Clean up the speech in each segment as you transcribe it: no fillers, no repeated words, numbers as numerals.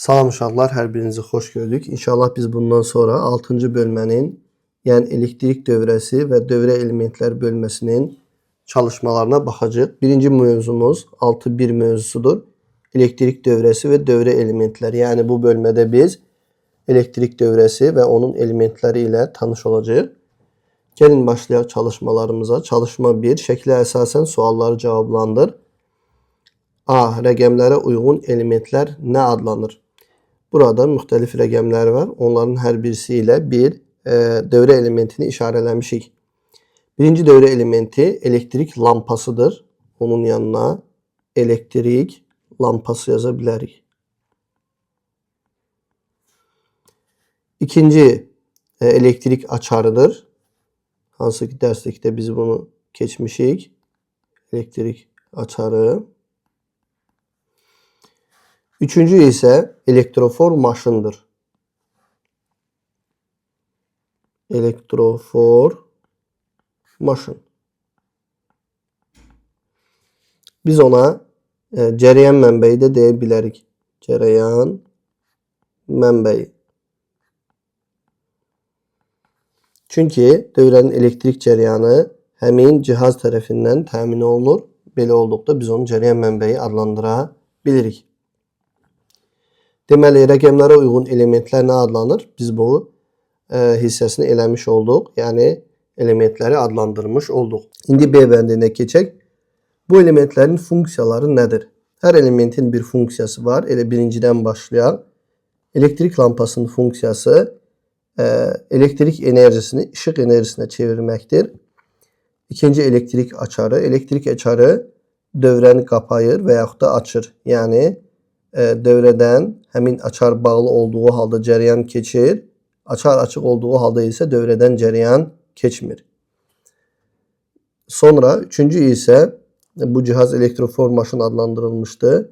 Salam uşaqlar, hər birinizi xoş gördük. İnşallah biz bundan sonra 6-cı bölmənin, yəni elektrik dövrəsi və dövrə elementlər bölməsinin çalışmalarına baxacağıq. Birinci mövzumuz 6.1 mövzusudur. Elektrik dövrəsi və dövrə elementləri. Yəni bu bölmədə biz elektrik dövrəsi və onun elementləri ilə tanış olacağıq. Gəlin başlayaq çalışmalarımıza. Çalışma 1. Şəklə əsasən sualları cavablandır. A. Rəqəmlərə uyğun elementlər nə adlanır? Burada müxtəlif rəqəmlər var. Onların hər birisi ilə bir dövrə elementini işarələmişik. Birinci dövrə elementi elektrik lampasıdır. Onun yanına elektrik lampası yaza bilərik. İkinci elektrik açarıdır. Hansı ki dərslikdə biz bunu keçmişik. Elektrik açarı. Üçüncü isə elektrofor maşındır. Elektrofor maşın. Biz ona cərəyan mənbəyi də deyə bilərik. Cərəyan mənbəyi. Çünki dövrənin elektrik cərəyanı həmin cihaz tərəfindən təmin olunur. Belə olduqda biz onu cərəyan mənbəyi adlandıra bilirik. Deməli, rəqəmlərə uyğun elementlər nə adlanır? Biz bu hissəsini eləmiş olduq. Yəni, elementləri adlandırmış olduq. İndi B bəndinə keçək. Bu elementlərin funksiyaları nədir? Hər elementin bir funksiyası var. Elə birincidən başlayaq. Elektrik lampasının funksiyası elektrik enerjisini işıq enerjisinə çevirməkdir. İkinci elektrik açarı. Elektrik açarı dövrəni qapayır və yaxud da açır. Yəni, dövrədən həmin açar bağlı olduğu halda cərəyan keçir. Açar açıq olduğu halda isə dövrədən cərəyan keçmir. Sonra üçüncü isə bu cihaz elektrofor maşın adlandırılmışdı.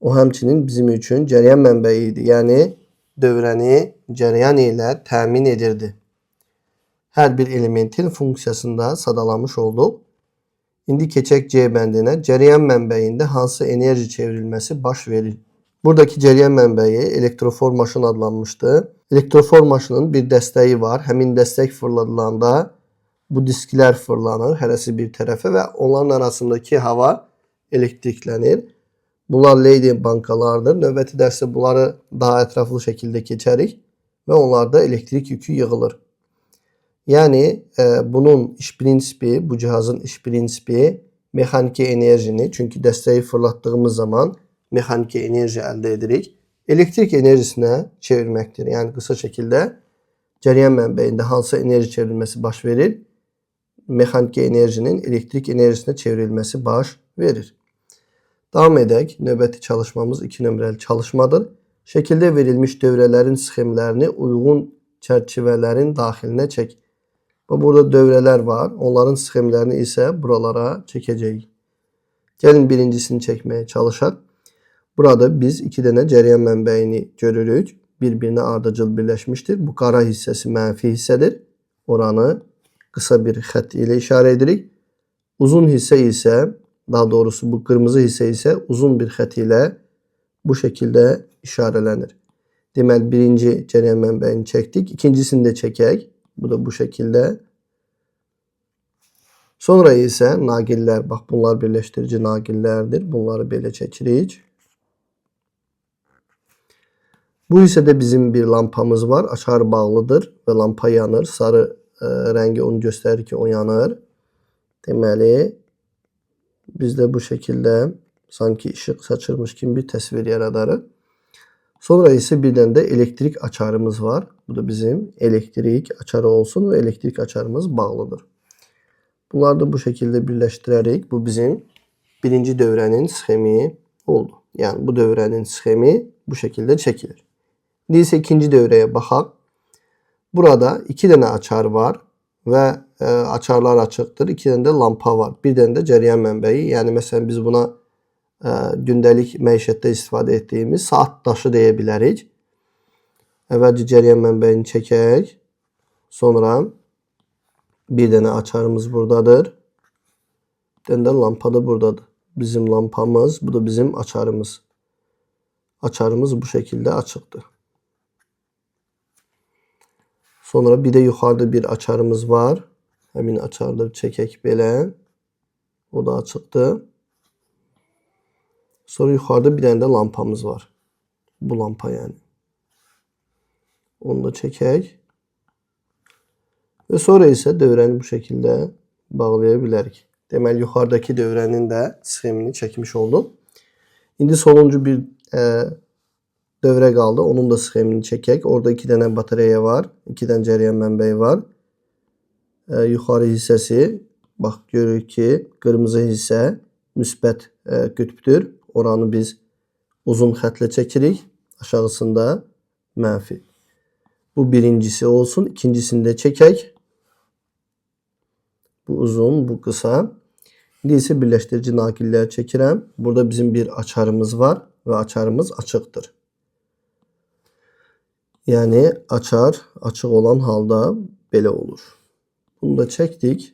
O həmçinin bizim üçün cərəyan mənbəyi idi. Yəni dövrəni cərəyan ilə təmin edirdi. Hər bir elementin funksiyasında sadalamış olduq. İndi keçək C bəndinə. Cərəyan mənbəyində hansı enerji çevrilməsi baş verir? Buradakı cərəyan mənbəyi elektrofor maşın adlanmışdı. Elektrofor maşının bir dəstəyi var. Həmin dəstək fırladılanda bu disklər fırlanır hərəsi bir tərəfə və onların arasındakı hava elektriklənir. Bunlar Leydi bankalardır. Növbəti dərsdə bunları daha ətraflı şəkildə keçərik və onlarda elektrik yükü yığılır. Yəni, bunun iş prinsipi, bu cihazın iş prinsipi mexaniki enerjini, çünki dəstəyi fırlatdığımız zaman mexaniki enerji əldə edirik, elektrik enerjisinə çevirməkdir. Yəni, qısa şəkildə cərəyan mənbəyində hansı enerji çevrilməsi baş verir? Mexaniki enerjinin elektrik enerjisinə çevrilməsi baş verir. Davam edək. Növbəti çalışmamız 2 nömrəli çalışmadır. Şəkildə verilmiş dövrələrin sxemlərini uyğun çərçivələrin daxilinə çək. Burada dövrələr var. Onların sxemlərini isə buralara çəkəcəyik. Gəlin birincisini çəkməyə çalışaq. Burada biz 2 dənə cərəyan mənbəyini görürük. Bir-birinə ardıcıl birləşmişdir. Bu qara hissəsi mənfi hissədir. Oranı qısa bir xətt ilə işarə edirik. Uzun hissə isə, daha doğrusu bu qırmızı hissə isə uzun bir xətt ilə bu şəkildə işarələnir. Deməli, birinci cərəyan mənbəyini çəkdik. İkincisini də çəkək. Bu da bu şəkildə. Sonra isə naqillər, bax bunlar birləşdirici naqillərdir. Bunları belə çəkirik. Bu hissədə bizim bir lampamız var. Açar bağlıdır və lampa yanır. Sarı rəngi onu göstərir ki, o yanır. Deməli, biz də bu şəkildə sanki işıq saçırmış kimi bir təsvir yaradarıq. Sonra isə bir dənə də elektrik açarımız var. Bu da bizim elektrik açarı olsun və elektrik açarımız bağlıdır. Bunları da bu şəkildə birləşdirərik. Bu bizim birinci dövrənin sxemi oldu. Yəni, bu dövrənin sxemi bu şəkildə çəkilir. İndi isə ikinci dövrəyə baxaq. Burada 2 dənə açar var və açarlar açıqdır. 2 dənə də lampa var. Bir dənə də cərəyan mənbəyi. Yəni, məsələn, biz buna gündəlik məişətdə istifadə etdiyimiz saat daşı deyə bilərik. Əvvəlcə cərəyan mənbəyini çəkək. Sonra bir dənə açarımız buradadır. Bir dənə də lampa da buradadır. Bizim lampamız, bu da bizim açarımız. Açarımız bu şekilde açıktır. Sonra bir de yukarıda bir açarımız var. Həmin açarları çəkək belə. O da açıqdır. Sonra yukarıda bir tane de lampamız var. Bu lampa yani. Onu da çəkək. Ve sonra ise dövrəni bu şekilde bağlayabilirik. Deməli yukarıdaki dövrənin de sxemini çekmiş oldum. İndi sonuncu bir dövrə qaldı. Onun da sxemini çəkək. Orada 2 dənə batareya var. 2 dənə cəryan mənbəyi var. Yuxarı hissəsi, bax görürük ki, qırmızı hissə müsbət qütbdür. Oranı biz uzun xətlə çəkirik. Aşağısında mənfi. Bu birincisi olsun. İkincisini de çəkək. Bu uzun, bu kısa. İndi isə birləşdirici nakillər çəkirəm. Burada bizim bir açarımız var ve açarımız açıqdır. Yani açar açıq olan halda belə olur. Bunu da çəkdik.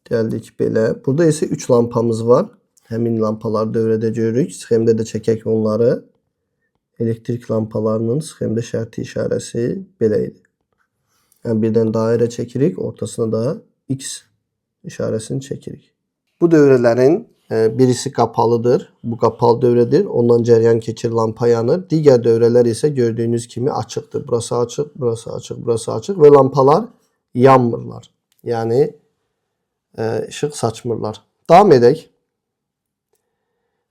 Gəldik belə. Burada isə 3 lampamız var. Həmin lampaları dövrədə görürük. Sxemdə də çəkək onları. Elektrik lampalarının sxemdə şərti işarəsi belə idi. Yəni birdən dairə çəkirik. Ortasına da X işarəsini çəkirik. Bu dövrələrin birisi kapalıdır. Bu kapalı dövrədir. Ondan cəryan keçir, lampa yanır. Digər dövrələr isə gördüyünüz kimi açıqdır. Burası açıq, burası açıq, burası açıq ve lampalar yanmırlar. Yani ışıq saçmırlar. Davam edək.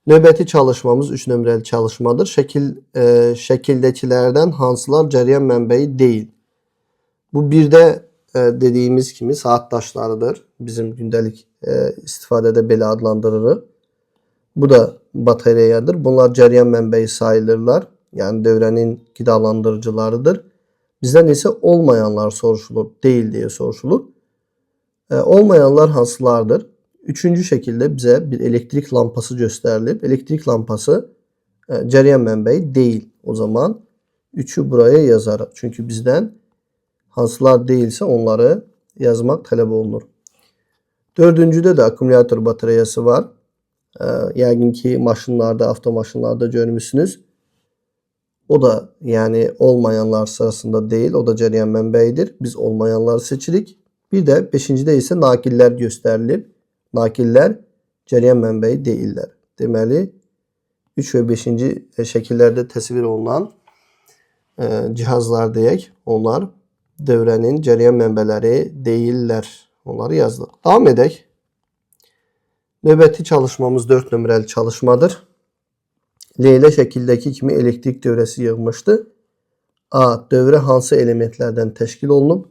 Növbəti çalışmamız 3 nömrəli çalışmadır. Şəkildəkilərdən hansılar cəryan mənbəyi deyil? Bu birdə dediğimiz kimi saat daşlarıdır. Bizim gündelik istifadədə belə adlandırırıq. Bu da batareyadır. Bunlar cəryan mənbəyi sayılırlar. Yani dövrənin qidalandırıcılarıdır. Bizdən isə olmayanlar soruşulur. Deyil diye soruşulur. Olmayanlar hansılardır? Üçüncü şekilde bize bir elektrik lampası gösterilip elektrik lampası cəryan mənbəyi değil. O zaman 3'ü buraya yazarıq. Çünkü bizden hansılar değilse onları yazmak tələb olunur. Dördüncüde de akkumulyator batareyası var. Yəqin ki maşınlarda, avtomaşınlarda görmüşsünüz. O da yani olmayanlar sırasında değil. O da cəryan mənbəyidir. Biz olmayanları seçirik. Bir de 5-də ise nakillər gösterilir. Nakillər cəryan mənbəyi deyirlər. Deməli 3 ve 5. şəkillərdə təsvir olunan cihazlar deyək. Onlar dövrənin cəryan mənbələri deyirlər. Onları yazdıq. Davam edək. Növbəti çalışmamız 4 nömrəli çalışmadır. Leylə şəkildəki kimi elektrik dövrəsi yığmışdı. A. Dövrə hansı elementlərdən təşkil olunub?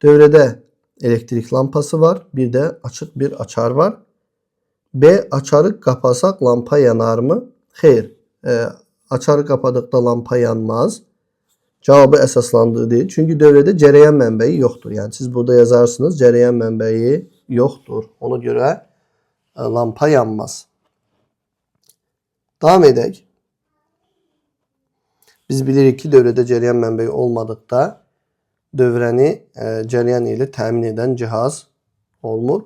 Dövrədə elektrik lampası var. Bir de açık bir açar var. B. Açarı kapasaq lampa yanar mı? Xeyr. Açarı kapadıqda lampa yanmaz. Cevabı əsaslandığı değil. Çünkü dövrədə cəryan mənbəyi yoxdur. Yani siz burada yazarsınız cəryan mənbəyi yoxdur. Ona göre lampa yanmaz. Davam edək. Biz bilirik ki dövrədə cəryan mənbəyi olmadıqda dövrəni cəryan ilə təmin edən cihaz olmur.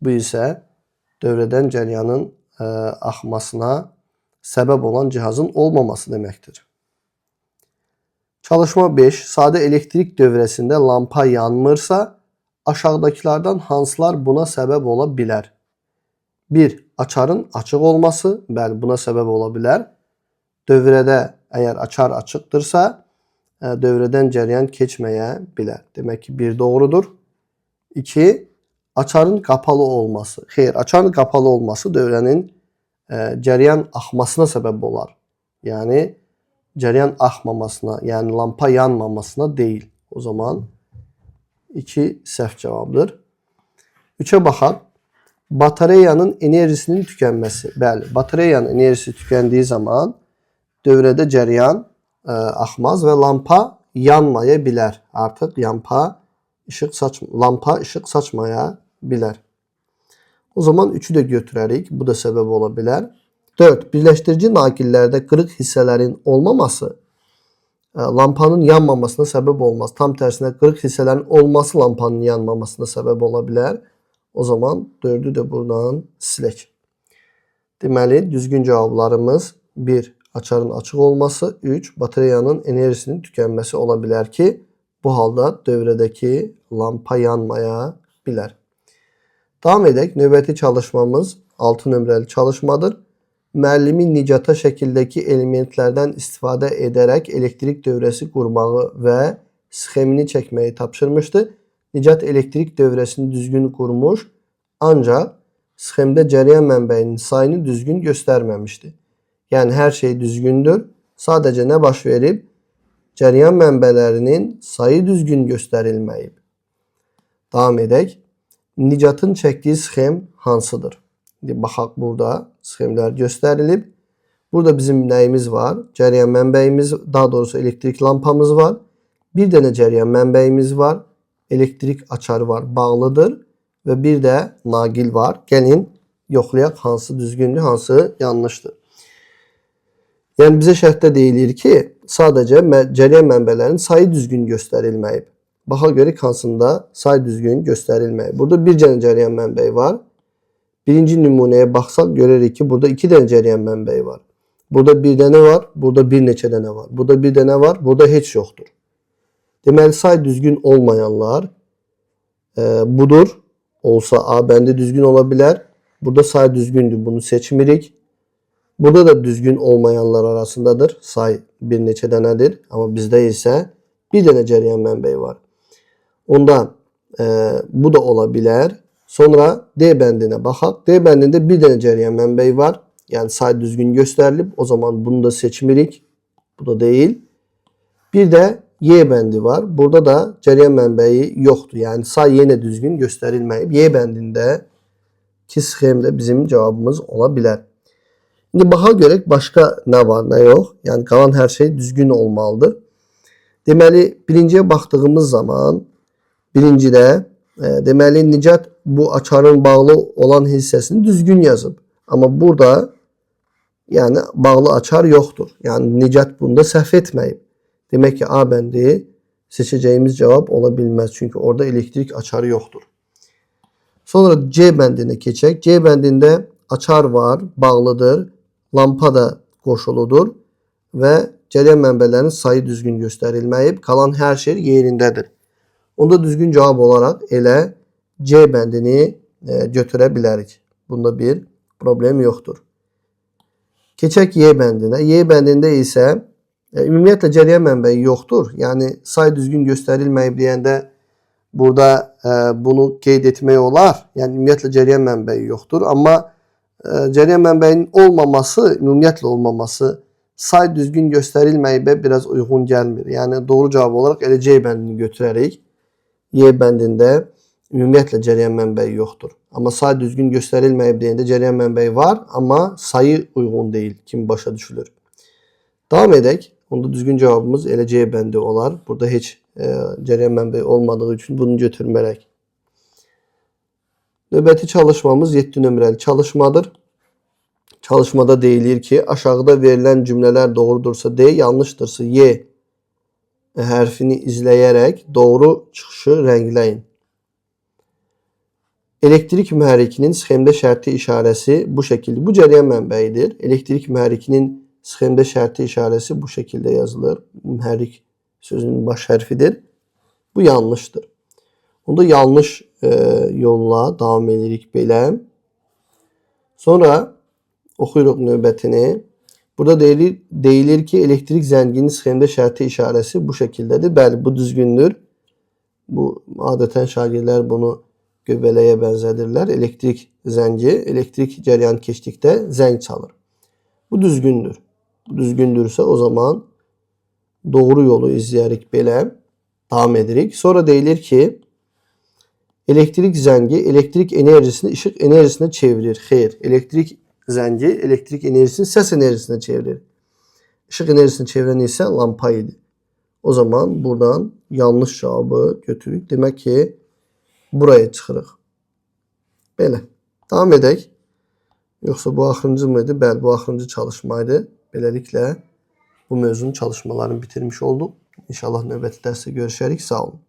Bu isə dövrədən cəryanın axmasına səbəb olan cihazın olmaması deməkdir. Çalışma 5. Sadə elektrik dövrəsində lampa yanmırsa aşağıdakilərdən hansılar buna səbəb ola bilər? 1. Açarın açıq olması. Bəli, buna səbəb ola bilər. Dövrədə əgər açar açıqdırsa dövrədən cəryan keçməyə bilər. Demək ki 1 doğrudur. 2. Açarın qapalı olması. Xeyr, açarın qapalı olması dövrənin cəryan axmasına səbəb olar. Yəni cəryan axmamasına, yəni lampa yanmamasına deyil. O zaman 2 səhv cavabdır. 3'e baxaq. Batareyanın enerjisinin tükənməsi. Bəli, batareyanın enerjisi tükəndiyi zaman dövrədə cəryan axmaz və lampa yanmaya bilər. Artıq lampa işıq saçmaya bilər. O zaman 3'ü də götürərik. Bu da səbəb ola bilər. 4. Birləşdirici nakillərdə qırıq hissələrin olmaması lampanın yanmamasına səbəb olmaz. Tam tərsinə qırıq hissələrin olması lampanın yanmamasına səbəb ola bilər. O zaman 4'ü də buradan silək. Deməli düzgün cavablarımız 1 açarın açıq olması. 3. Batareyanın enerjisinin tükənməsi ola bilər ki, bu halda dövrədəki lampa yanmaya bilər. Davam edək. Növbəti çalışmamız 6 nömrəli çalışmadır. Müəllimin Nicata şəkildəki elementlərdən istifadə edərək elektrik dövrəsi qurmağı və sxemini çəkməyi tapşırmışdı. Nicat elektrik dövrəsini düzgün qurmuş, ancaq sxemdə cəryan mənbəyinin sayını düzgün göstərməmişdi. Yəni hər şey düzgündür. Sadəcə nə baş verib? Cəryan mənbələrinin sayı düzgün göstərilməyib. Davam edək. Nicatın çəkdiyi sxem hansıdır? Baxaq, burada sxemlər göstərilib. Burada bizim nəyimiz var? Cəryan mənbəyimiz, daha doğrusu elektrik lampamız var. Bir dənə cəryan mənbəyimiz var. Elektrik açarı var, bağlıdır. Və bir də naqil var. Gəlin yoxlayaq hansı düzgündür, hansı yanlışdır. Yəni bizə şərtdə deyilir ki, sadəcə cəryan mənbələrinin sayı düzgün göstərilməyib. Baxa görək hansında say düzgün göstərilməyib. Burada bir dənə cəryan mənbəyi var. Birinci nümunəyə baxsaq görərik ki, burada 2 dənə cəryan mənbəyi var. Burada bir dənə var, burada bir neçə dənə var. Burada bir dənə var, burada heç yoxdur. Deməli, say düzgün olmayanlar budur. Olsa A bəndi düzgün ola bilər. Burada say düzgündür, bunu seçmirik. Burada da düzgün olmayanlar arasındadır. Say bir neçə dənədir. Amma bizdə isə bir dənə cəryan mənbəyi var. Onda bu da ola bilər. Sonra D bəndinə baxaq. D bəndində bir dənə cəryan mənbəyi var. Yəni say düzgün göstərilib. O zaman bunu da seçmirik. Bu da deyil. Bir də Y bəndi var. Burada da cəryan mənbəyi yoxdur. Yəni say yenə düzgün göstərilməyib. Y bəndindəki sxemdə bizim cavabımız ola bilər. İndi baxa görək başqa nə var, nə yox. Yəni qalan hər şey düzgün olmalıdır. Deməli, birinciyə baxdığımız zaman birincidə deməli Nicat bu açarın bağlı olan hissəsini düzgün yazıb. Amma burada yəni bağlı açar yoxdur. Yəni Nicat bunda səhv etməyib. Demək ki, A bəndi seçəcəyimiz cavab ola bilməz. Çünki orada elektrik açarı yoxdur. Sonra C bəndinə keçək. C bəndində açar var, bağlıdır. Lampa da qoşuludur və cəryan mənbələrinin sayı düzgün göstərilməyib. Qalan hər şey yerindədir. Onda düzgün cavab olaraq elə C bəndini götürə bilərik. Bunda bir problem yoxdur. Keçək Y bəndinə. Y bəndində isə ümumiyyətlə cəryan mənbəyi yoxdur. Yəni say düzgün göstərilməyib deyəndə burada bunu qeyd etmək olar. Yəni ümumiyyətlə cəryan mənbəyi yoxdur. Amma cəryan mənbəyinin olmaması, ümumiyyətlə olmaması say düzgün göstərilməyibə biraz uyğun gəlmir. Yəni doğru cavab olaraq elə C bəndini götürərik. Y bəndində ümumiyyətlə cəryan mənbəyi yoxdur. Amma say düzgün göstərilməyib deyəndə cəryan mənbəyi var, amma sayı uyğun deyil kimi başa düşülür. Davam edək. Onda düzgün cavabımız elə C bəndi olar. Burada heç cəryan mənbəyi olmadığı üçün bunu götürmərək. Növbəti çalışmamız 7 nömrəli çalışmadır. Çalışmada deyilir ki, aşağıda verilən cümlələr doğrudursa D, yanlışdırsa Y hərfini izləyərək doğru çıxışı rəngləyin. Elektrik mühərrikinin sxemdə şərti işarəsi bu şəkildə. Bu cəryan mənbəyidir. Elektrik mühərrikinin sxemdə şərti işarəsi bu şəkildə yazılır. Mühərrik sözünün baş hərfidir. Bu yanlışdır. Onda yanlış yolla davam edirik belə. Sonra oxuyuruq növbətini. Burada deyilir ki, elektrik zənginin sxemdə şərti işarəsi bu şəkildədir. Bəli, bu düzgündür. Bu adətən şagirdlər bunu göbələyə bənzədirlər. Elektrik zəngi, elektrik cəryan keçdikdə zəng çalır. Bu düzgündür. Bu düzgündürsə o zaman doğru yolu izləyərik belə. Davam edirik. Sonra deyilir ki, elektrik zəngi elektrik enerjisini işıq enerjisinə çevirir. Xeyr, elektrik zəngi elektrik enerjisini səs enerjisinə çevirir. İşıq enerjisini çevirən isə lampa idi. O zaman buradan yanlış cavabı götürürük. Demək ki, buraya çıxırıq. Belə. Davam edək. Yoxsa bu axırıncı mıydı? Bəli, bu axırıncı çalışmaydı. Beləliklə bu mövzunun çalışmalarını bitirmiş olduq. İnşallah növbəti dərsdə görüşərik. Sağ olun.